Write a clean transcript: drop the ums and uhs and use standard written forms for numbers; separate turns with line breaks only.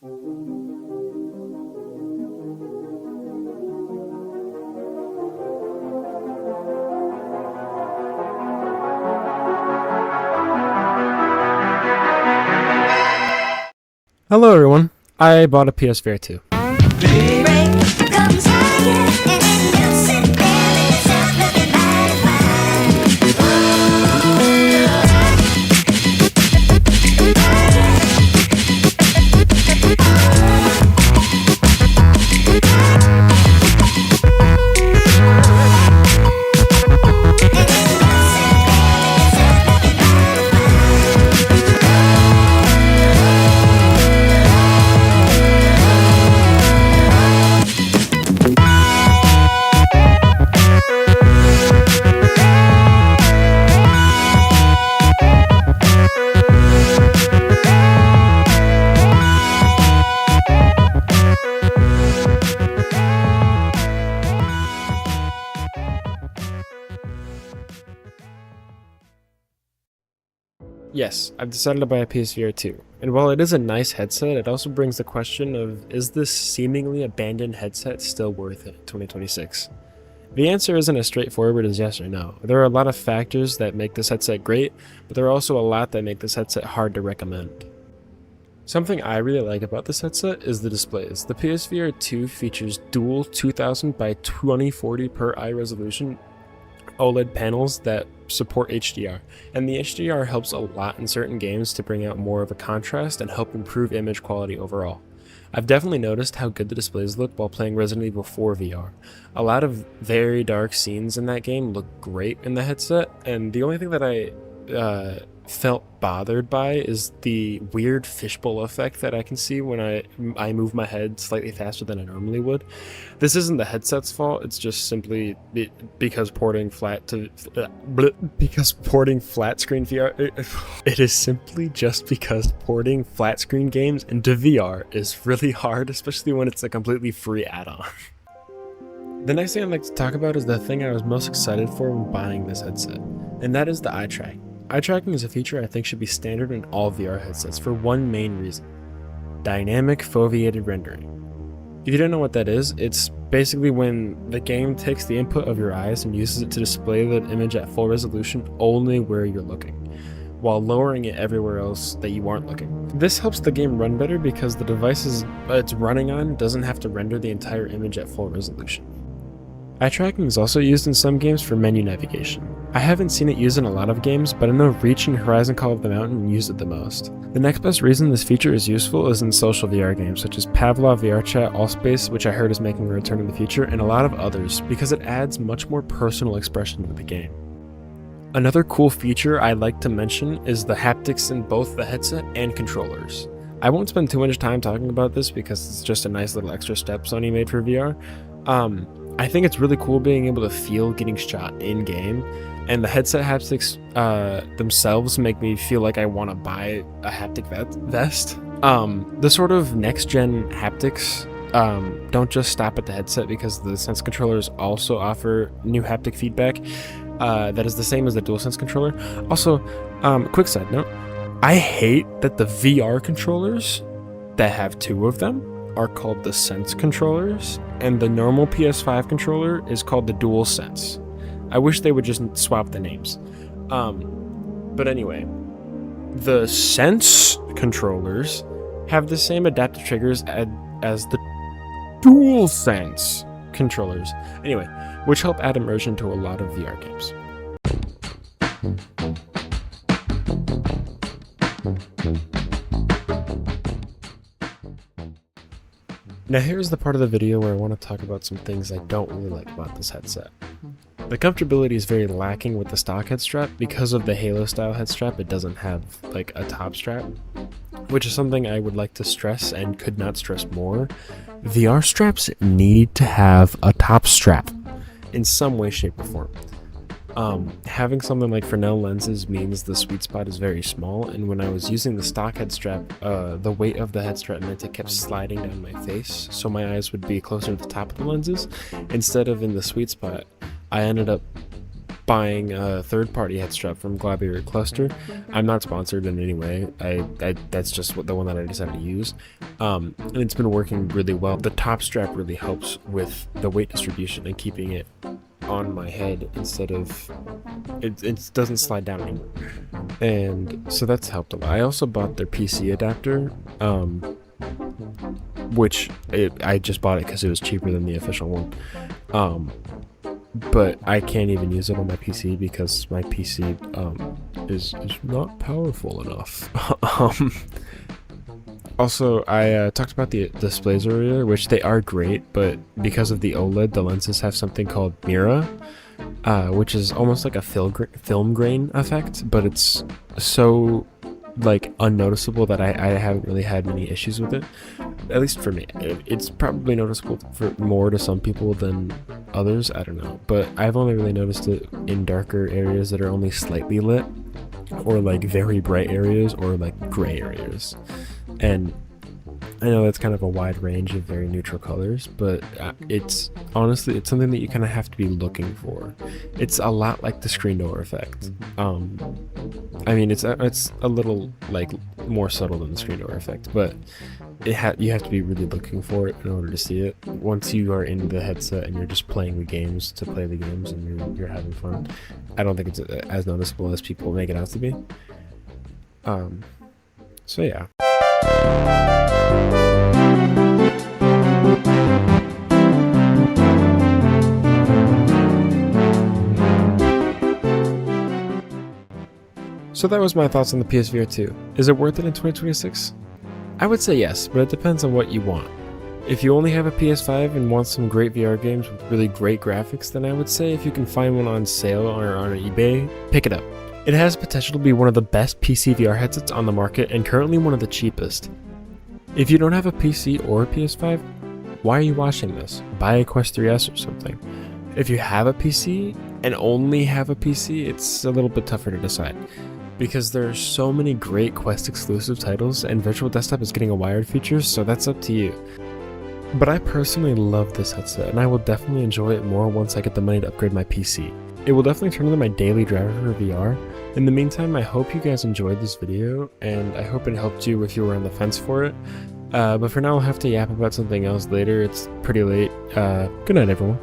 Hello everyone, I bought a PSVR2. Yes, I've decided to buy a PSVR2, and while it is a nice headset, it also brings the question of, is this seemingly abandoned headset still worth it in 2026? The answer isn't as straightforward as yes or no. There are a lot of factors that make this headset great, but there are also a lot that make this headset hard to recommend. Something I really like about this headset is the displays. The PSVR2 features dual 2000 by 2040 per eye resolution OLED panels that support HDR, and the HDR helps a lot in certain games to bring out more of a contrast and help improve image quality overall. I've definitely noticed how good the displays look while playing Resident Evil 4 VR. A lot of very dark scenes in that game look great in the headset, and the only thing that I felt bothered by is the weird fishbowl effect that I can see when I move my head slightly faster than I normally would. This isn't the headset's fault, it's just simply because porting flat screen VR, it is simply just because porting flat screen games into VR is really hard, especially when it's a completely free add-on. The next thing I'd like to talk about is the thing I was most excited for when buying this headset, and that is the eye tracking. Eye tracking is a feature I think should be standard in all VR headsets for one main reason: dynamic foveated rendering. If you don't know what that is, it's basically when the game takes the input of your eyes and uses it to display the image at full resolution only where you're looking, while lowering it everywhere else that you aren't looking. This helps the game run better because the device it's running on doesn't have to render the entire image at full resolution. Eye tracking is also used in some games for menu navigation. I haven't seen it used in a lot of games, but I know Reach and Horizon Call of the Mountain use it the most. The next best reason this feature is useful is in social VR games such as Pavlov VRChat Allspace, which I heard is making a return in the future, and a lot of others, because it adds much more personal expression to the game. Another cool feature I'd like to mention is the haptics in both the headset and controllers. I won't spend too much time talking about this because it's just a nice little extra step Sony made for VR. I think it's really cool being able to feel getting shot in-game, and the headset haptics themselves make me feel like I want to buy a haptic vest. The sort of next-gen haptics don't just stop at the headset, because the Sense controllers also offer new haptic feedback that is the same as the DualSense controller. Also, quick side note, I hate that the VR controllers that have two of them are called the Sense controllers, and the normal PS5 controller is called the DualSense. I wish they would just swap the names. But anyway, the Sense controllers have the same adaptive triggers as the DualSense controllers. Anyway, which help add immersion to a lot of VR games. Now here's the part of the video where I want to talk about some things I don't really like about this headset. The comfortability is very lacking with the stock head strap. Because of the Halo style head strap, it doesn't have like a top strap, which is something I would like to stress and could not stress more. VR straps need to have a top strap in some way, shape, or form. Having something like Fresnel lenses means the sweet spot is very small, and when I was using the stock head strap, the weight of the head strap meant it kept sliding down my face, so my eyes would be closer to the top of the lenses instead of in the sweet spot. I ended up buying a third-party head strap from Gladiator Cluster. I'm not sponsored in any way. That's just the one that I decided to use, and it's been working really well. The top strap really helps with the weight distribution and keeping it on my head instead of it doesn't slide down anymore, and so that's helped a lot. I also bought their PC adapter, which I just bought it because it was cheaper than the official one, but I can't even use it on my PC because my PC is not powerful enough. Also, I talked about the displays earlier, which they are great, but because of the OLED, the lenses have something called Mira, which is almost like a film grain effect, but it's so like unnoticeable that I haven't really had many issues with it, at least for me. It's probably noticeable more to some people than others, I don't know, but I've only really noticed it in darker areas that are only slightly lit, or like very bright areas, or like gray areas. And I know that's kind of a wide range of very neutral colors, but it's honestly, it's something that you kind of have to be looking for. It's a lot like the screen door effect. I mean, it's a little like more subtle than the screen door effect, but you have to be really looking for it in order to see it. Once you are in the headset and you're just playing the games to play the games and you're having fun, I don't think it's as noticeable as people make it out to be. So yeah. So that was my thoughts on the PSVR2. Is it worth it in 2026? I would say yes, but it depends on what you want. If you only have a PS5 and want some great VR games with really great graphics, then I would say if you can find one on sale or on eBay, pick it up. It has potential to be one of the best PC VR headsets on the market and currently one of the cheapest. If you don't have a PC or a PS5, why are you watching this? Buy a Quest 3S or something. If you have a PC and only have a PC, it's a little bit tougher to decide, because there are so many great Quest exclusive titles and Virtual Desktop is getting a wired feature, so that's up to you. But I personally love this headset and I will definitely enjoy it more once I get the money to upgrade my PC. It will definitely turn into my daily driver for VR. In the meantime, I hope you guys enjoyed this video, and I hope it helped you if you were on the fence for it. But for now, I'll have to yap about something else later. It's pretty late. Good night, everyone.